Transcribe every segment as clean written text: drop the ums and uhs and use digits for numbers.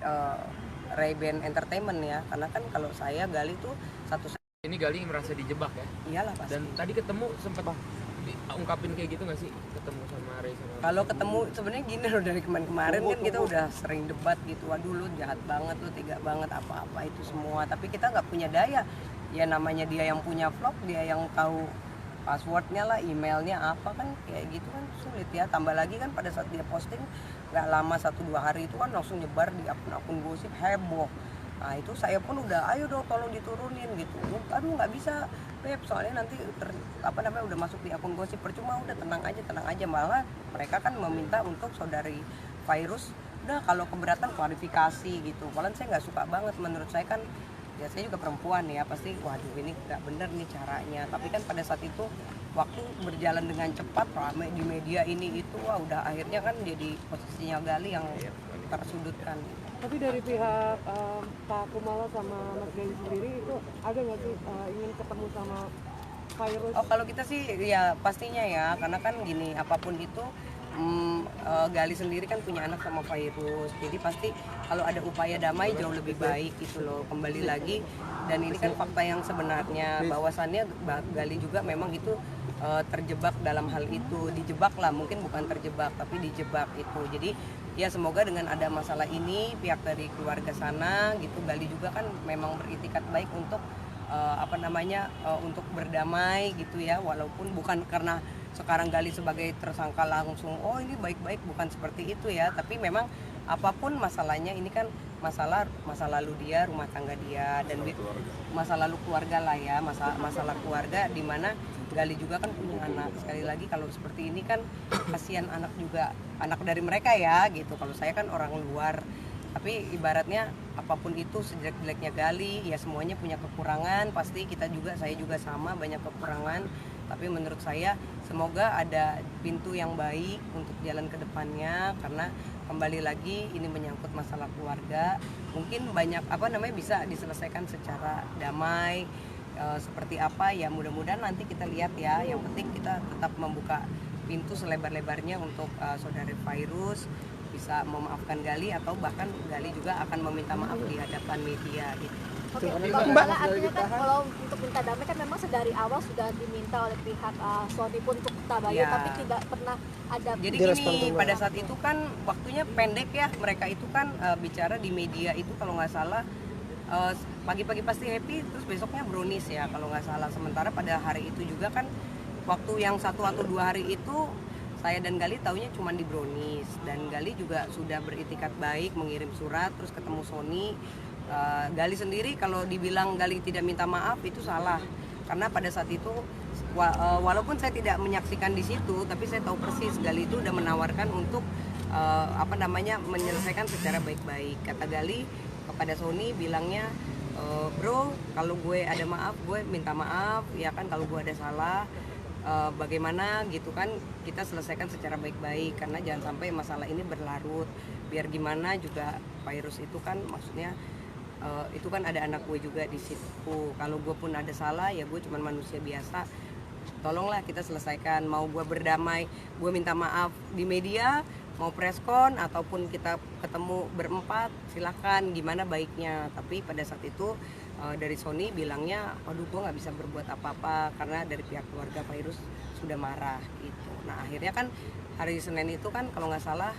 eh, Ray-Ban Entertainment ya, karena kan kalau saya Gali tuh satu. Ini Gali merasa dijebak ya. Iyalah pasti. Dan tadi ketemu sempat ungkapin kayak gitu nggak sih, ketemu sama Ray sama Kalau ketemu sebenarnya gini loh, dari kemarin kan kita udah sering debat gitu, waduh lu jahat banget, lu tega banget, apa-apa itu semua, tapi kita nggak punya daya ya, namanya dia yang punya vlog, dia yang tahu passwordnya lah, emailnya apa, kan kayak gitu kan sulit ya. Tambah lagi kan pada saat dia posting nggak lama 1-2 hari itu kan langsung nyebar di akun-akun gosip, heboh. Nah itu saya pun udah, ayo dong tolong diturunin gitu. Aduh nggak bisa Beb, soalnya nanti udah masuk di akun gosip, percuma, udah tenang aja. Malah mereka kan meminta untuk saudari Virus, udah kalau keberatan klarifikasi gitu. Malah saya nggak suka banget, menurut saya kan ya saya juga perempuan ya, pasti waduh ini nggak bener nih caranya. Tapi kan pada saat itu waktu berjalan dengan cepat, ramai di media ini itu, wah udah akhirnya kan jadi posisinya Gali yang tersudutkan. Tapi dari pihak Pak Kumala sama Mas Gali sendiri itu ada nggak sih ingin ketemu sama Virus? Oh kalau kita sih ya pastinya ya, karena kan gini, apapun itu Gali sendiri kan punya anak sama Virus, jadi pasti kalau ada upaya damai jauh lebih baik gitu loh. Kembali lagi, dan ini kan fakta yang sebenarnya, bahwasannya Gali juga memang itu terjebak dalam hal itu, dijebak lah, mungkin bukan terjebak tapi dijebak itu. Jadi ya semoga dengan ada masalah ini pihak dari keluarga sana gitu, Gali juga kan memang beritikat baik untuk untuk berdamai gitu ya, walaupun bukan karena sekarang Gali sebagai tersangka langsung oh ini baik-baik, bukan seperti itu ya, tapi memang apapun masalahnya ini kan masa lalu dia, rumah tangga dia, dan masa lalu keluarga lah ya, masalah keluarga, di mana Gali juga kan punya anak. Sekali lagi kalau seperti ini kan kasihan anak juga, anak dari mereka ya gitu. Kalau saya kan orang luar, tapi ibaratnya apapun itu, sejelek-jeleknya Gali ya semuanya punya kekurangan, pasti saya juga sama, banyak kekurangan. Tapi menurut saya semoga ada pintu yang baik untuk jalan ke depannya, karena kembali lagi ini menyangkut masalah keluarga, mungkin banyak bisa diselesaikan secara damai. Seperti apa ya, mudah-mudahan nanti kita lihat ya. Yang penting kita tetap membuka pintu selebar-lebarnya untuk saudari Virus bisa memaafkan Gali, atau bahkan Gali juga akan meminta maaf di hadapan media gitu. Oke, Mbak, artinya kan kalau untuk minta damai kan memang sedari awal sudah diminta oleh pihak Sony pun untuk Tabayu, Ya. tapi tidak pernah ada. Jadi gini, pada saat itu kan waktunya pendek ya, mereka itu kan bicara di media itu kalau nggak salah pagi-pagi pasti happy, terus besoknya brownies ya kalau nggak salah. Sementara pada hari itu juga kan waktu yang 1 atau 2 hari itu saya dan Gali taunya cuma di brownies, dan Gali juga sudah beritikat baik mengirim surat terus ketemu Sony. Gali sendiri kalau dibilang Gali tidak minta maaf itu salah, karena pada saat itu walaupun saya tidak menyaksikan di situ, tapi saya tahu persis Gali itu udah menawarkan untuk menyelesaikan secara baik-baik. Kata Gali kepada Sony bilangnya, bro kalau gue ada maaf gue minta maaf ya kan, kalau gue ada salah bagaimana gitu kan, kita selesaikan secara baik-baik, karena jangan sampai masalah ini berlarut. Biar gimana juga Virus itu kan maksudnya itu kan ada anak gue juga di situ. Kalau gue pun ada salah ya gue cuma manusia biasa, tolonglah kita selesaikan. Mau gue berdamai, gue minta maaf di media, mau preskon ataupun kita ketemu berempat, silakan, gimana baiknya. Tapi pada saat itu dari Sony bilangnya, aduh gue nggak bisa berbuat apa-apa karena dari pihak keluarga Virus sudah marah gitu. Nah akhirnya kan hari Senin itu kan kalau nggak salah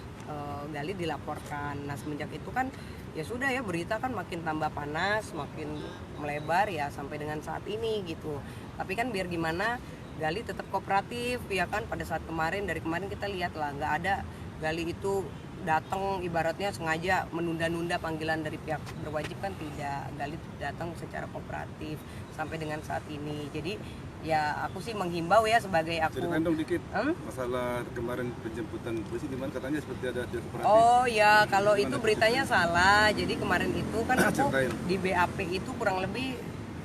Gali dilaporkan. Nah semenjak itu kan ya sudah ya, berita kan makin tambah panas, makin melebar ya sampai dengan saat ini gitu. Tapi kan biar gimana Gali tetap kooperatif ya kan. Pada saat dari kemarin kita lihat lah, nggak ada Gali itu datang ibaratnya sengaja menunda-nunda panggilan dari pihak berwajib, kan tidak. Gali datang secara kooperatif sampai dengan saat ini. Jadi ya aku sih menghimbau ya sebagai aku. Ceritain dong dikit masalah kemarin penjemputan polisi, gimana katanya seperti ada kooperatif. Oh ya, kalau itu beritanya salah. Jadi kemarin itu kan aku Ceritain. di BAP itu kurang lebih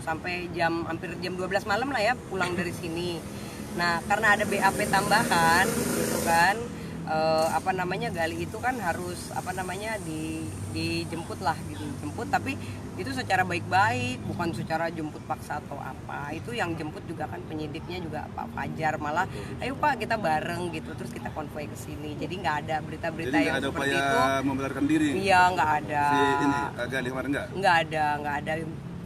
sampai hampir jam 12 malam lah ya pulang dari sini. Nah karena ada BAP tambahan gitu kan, apa namanya Gali itu kan harus apa namanya dijemput lah gitu, jemput tapi itu secara baik-baik, bukan secara jemput paksa atau apa. Itu yang jemput juga kan penyidiknya juga Pak Fajar, malah ayo Pak kita bareng gitu, terus kita konvoi ke sini. Jadi nggak ada berita-berita yang ada seperti upaya itu. membelarkan diri. Iya nggak ada. Si ini Gali kemarin nggak? Nggak ada.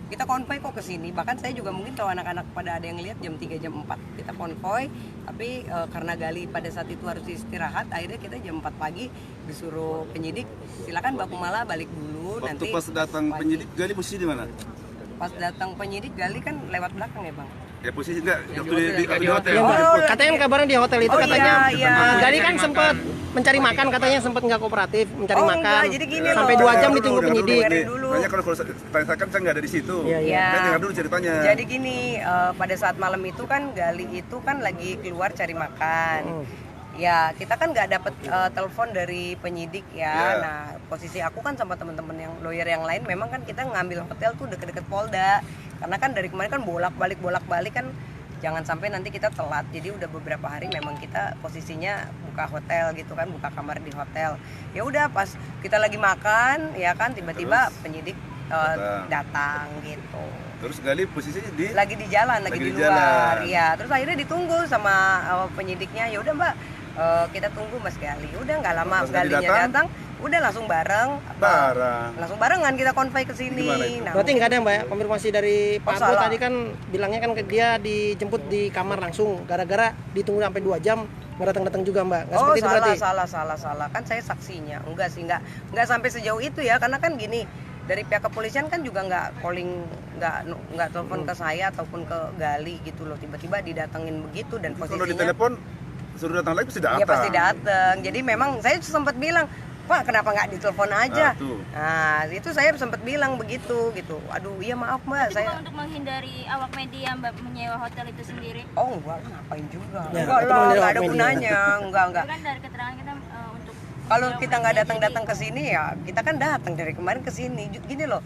Kita konvoi kok ke sini. Bahkan saya juga mungkin kalau anak-anak pada ada yang lihat jam 3 jam 4 kita konvoi, tapi karena Gali pada saat itu harus istirahat, akhirnya kita jam 4 pagi disuruh penyidik silakan Mbak Kumala balik dulu. Waktu Nanti pas datang pagi. penyidik Gali posisi di mana? Pas datang penyidik Gali kan lewat belakang ya Bang. Ya posisi enggak waktu hotel. di hotel. Iya, Mbak. Katanya kan kabarnya di hotel itu Oh, katanya iya. Gali kan Mencari sempat mencari makan, katanya sempat nggak kooperatif mencari Oh, makan. enggak, jadi gini Sampai loh. 2 jam ditunggu penyidik. Dengerin dulu. Makanya kalau saya kan saya nggak ada di situ. Iya, iya. Ya. Saya dengar dulu ceritanya. Jadi gini, pada saat malam itu kan Gali itu kan lagi keluar cari makan. Ya kita kan nggak dapet telepon dari penyidik ya. Iya. Nah posisi aku kan sama teman-teman yang lawyer yang lain, memang kan kita ngambil hotel tuh deket-deket Polda. Karena kan dari kemarin kan bolak-balik kan jangan sampai nanti kita telat. Jadi udah beberapa hari memang kita posisinya buka hotel gitu kan, buka kamar di hotel. Ya udah pas kita lagi makan ya kan tiba-tiba penyidik datang gitu. Terus Gali posisinya Lagi di jalan, lagi di luar. jalan. Ya, terus akhirnya ditunggu sama penyidiknya. Ya udah Mbak, kita tunggu Mas Gali. Udah nggak lama Pas Gali Galinya datang, udah langsung bareng. Langsung barengan kita konvoi ke sini. Gimana itu? Nah, Berarti nggak ada Mbak ya, konfirmasi dari Pak Abdul salah. tadi kan bilangnya kan dia dijemput di kamar langsung gara-gara ditunggu sampai 2 jam nggak datang-datang juga Mbak. Nggak seperti itu berarti? salah. Kan saya saksinya. Enggak sih, enggak sampai sejauh itu ya. Karena kan gini, dari pihak kepolisian kan juga nggak calling, nggak telepon ke saya ataupun ke Gali gitu loh. Tiba-tiba didatengin begitu dan Kalau posisinya. ditelepon suruh datang lagi pasti datang. Iya pasti datang. Jadi memang saya sempat bilang, Pak kenapa nggak ditelepon aja? tuh. Nah itu saya sempat bilang begitu gitu. Aduh iya maaf Mbak, Itu saya bukan untuk menghindari awak media Mbak menyewa hotel itu sendiri. oh enggak ngapain juga. Ya, Enggak itu lah, menjadi nggak ada media. gunanya. Enggak. Itu kan dari keterangan kita untuk Kalau kita nggak datang ke sini ya kita kan datang dari kemarin ke sini. Gini loh,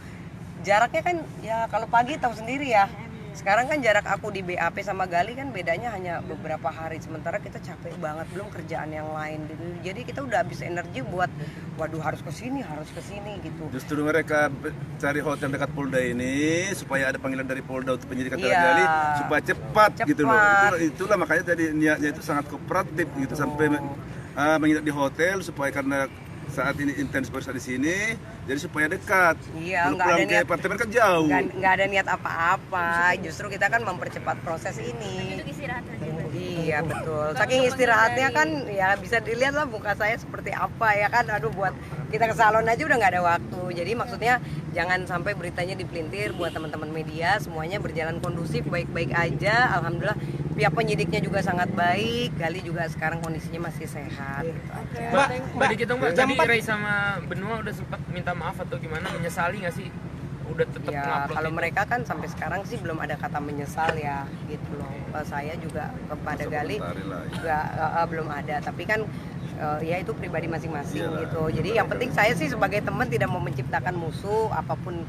jaraknya kan ya kalau pagi tahu sendiri ya. Sekarang kan jarak aku di BAP sama Gali kan bedanya hanya beberapa hari, sementara kita capek banget, belum kerjaan yang lain gitu. Jadi kita udah habis energi buat waduh harus ke sini gitu. Justru mereka cari hotel dekat Polda ini supaya ada panggilan dari Polda untuk penyidikan Iya. Gali supaya cepat gitu loh. Cepat. Itulah makanya tadi niatnya itu sangat kooperatif gitu sampai menginap di hotel supaya karena saat ini intens berusaha di sini, jadi supaya dekat. Iya, Kalau nggak ada pulang ke niat. apartemen kan jauh. Nggak ada niat apa-apa, justru kita kan mempercepat proses ini. untuk istirahat saja Mbak. Iya betul. Saking istirahatnya kan ya bisa dilihat lah muka saya seperti apa ya kan. Aduh buat kita ke salon aja udah nggak ada waktu. Jadi maksudnya jangan sampai beritanya dipelintir buat teman-teman media. Semuanya berjalan kondusif, baik-baik aja. Alhamdulillah pihak penyidiknya juga sangat baik. Gali juga sekarang kondisinya masih sehat. Gitu aja. Mbak, Tadi kita Mbak, jam tadi 4 Ray sama Benua udah sempat minta maaf atau gimana, menyesali nggak sih? Udah tetap Ya ngupload kalau itu? mereka kan sampai sekarang sih belum ada kata menyesal ya gitu loh. Saya juga kepada Gali Komentari lah, ya. juga belum ada, tapi kan ya itu pribadi masing-masing Iyalah. gitu. Jadi yang penting saya sih sebagai teman tidak mau menciptakan musuh, apapun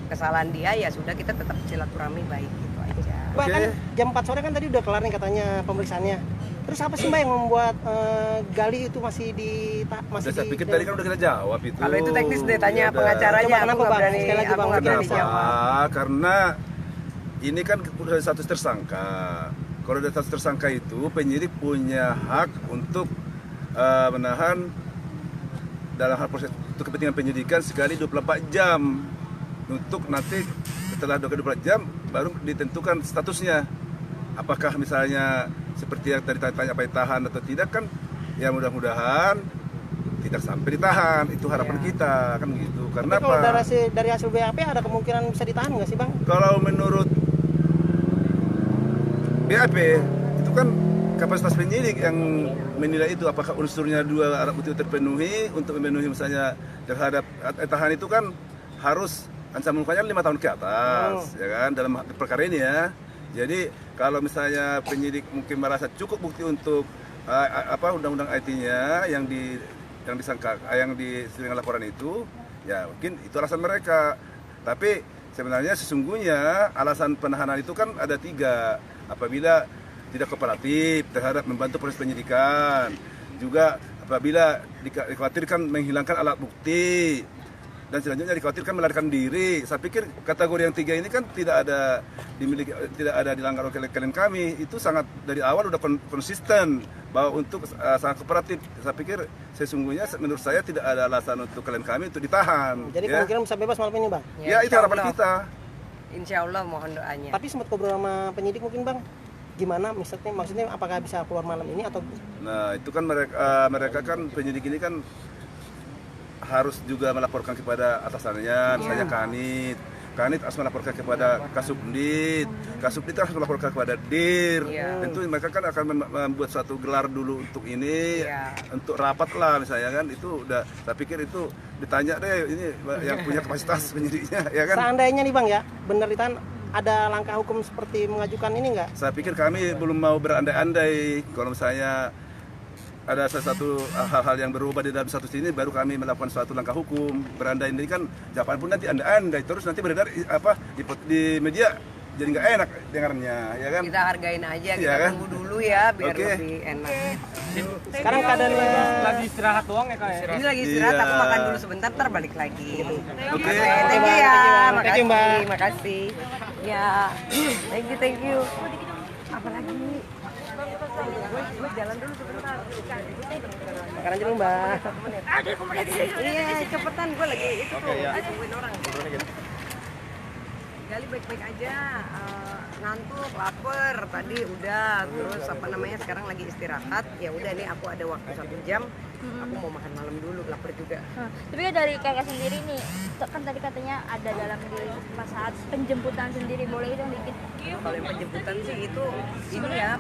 kesalahan dia ya sudah kita tetap silaturahmi baik gitu aja. Mbak Oke. kan jam 4 sore kan tadi udah kelar nih katanya pemeriksaannya. Terus apa sih Mbak yang membuat Gali itu masih Saya pikir tadi kan udah kita jawab itu. Kalau itu teknis deh tanya Ya udah. pengacaranya, Coba aku kenapa, nggak Bang? berani, Sekali lagi, aku Bang. nggak berani Kenapa? jawab. Karena ini kan udah status tersangka. Kalau udah status tersangka itu penyidik punya hak untuk menahan dalam hal proses untuk kepentingan penyidikan sekali 24 jam. Untuk nanti setelah 24 jam baru ditentukan statusnya. Apakah misalnya seperti yang tadi tanya apa ditahan atau tidak kan ya mudah-mudahan tidak sampai ditahan, itu harapan kita kan gitu. Karena Tapi kalau apa? dari hasil BAP ada kemungkinan bisa ditahan nggak sih Bang? Kalau menurut BAP itu kan kapasitas penyidik yang menilai itu apakah unsurnya dua alat bukti terpenuhi. Untuk memenuhi misalnya terhadap tahan itu kan harus ancaman hukumannya 5 tahun ke atas ya kan dalam perkara ini ya. Jadi kalau misalnya penyidik mungkin merasa cukup bukti untuk undang-undang IT-nya yang disangka yang disesuaikan laporan itu, ya mungkin itu alasan mereka. Tapi sebenarnya sesungguhnya alasan penahanan itu kan ada 3. Apabila tidak kooperatif terhadap membantu proses penyidikan, juga apabila dikhawatirkan menghilangkan alat bukti dan selanjutnya dikhawatirkan melarikan diri. Saya pikir kategori yang 3 ini kan tidak ada dilanggar oleh klien kami. Itu sangat dari awal udah konsisten bahwa untuk sangat kooperatif. Saya pikir sesungguhnya menurut saya tidak ada alasan untuk klien kami untuk ditahan. Jadi ya. kemungkinan bisa bebas malam ini, Bang. Ya, itu insya harapan Allah. kita. Insya Allah mohon doanya. Tapi sempat ngobrol sama penyidik mungkin, Bang. Gimana maksudnya apakah bisa keluar malam ini atau Nah, itu kan mereka kan penyidik ini kan harus juga melaporkan kepada atasannya, misalnya Kanit harus melaporkan kepada Kasubdit harus melaporkan kepada Dir. Iya. Tentu mereka kan akan membuat suatu gelar dulu untuk ini, Iya. untuk rapat lah misalnya kan. Itu udah, saya pikir itu ditanya deh ini yang punya kapasitas penyidiknya, ya kan. seandainya nih, Bang, ya benar ditahan, ada langkah hukum seperti mengajukan ini nggak? Saya pikir kami belum mau berandai-andai. Kalau misalnya ada sesuatu hal-hal yang berubah di dalam status ini, baru kami melakukan suatu langkah hukum. Berandai-andai kan, siapapun pun nanti andai-andai terus nanti beredar di media, jadi nggak enak dengarnya, ya kan? Kita hargain aja, kita Iya kan? tunggu dulu ya biar Oke. lebih enak. Sekarang keadaannya Lagi istirahat doang ya kak ya? Ini lagi istirahat, Iya. aku makan dulu sebentar, ntar balik lagi. Oke. Thank you ya, Thank you, Mbak. makasih. Ya, thank you. Apalagi? Gue jalan dulu sebentar. makan aja dulu, Mbak. Iya, cepetan, gue lagi itu tuh, lagi tungguin orang. Gali baik-baik aja, ngantuk, lapar, tadi udah, terus apa namanya sekarang lagi istirahat, ya udah nih aku ada waktu 1 jam, aku mau makan malam dulu, lapar juga. Tapi kan dari kakak sendiri nih, kan tadi katanya ada dalam diri pas saat penjemputan sendiri, boleh dong dikit? Kalau yang penjemputan sih itu ini ya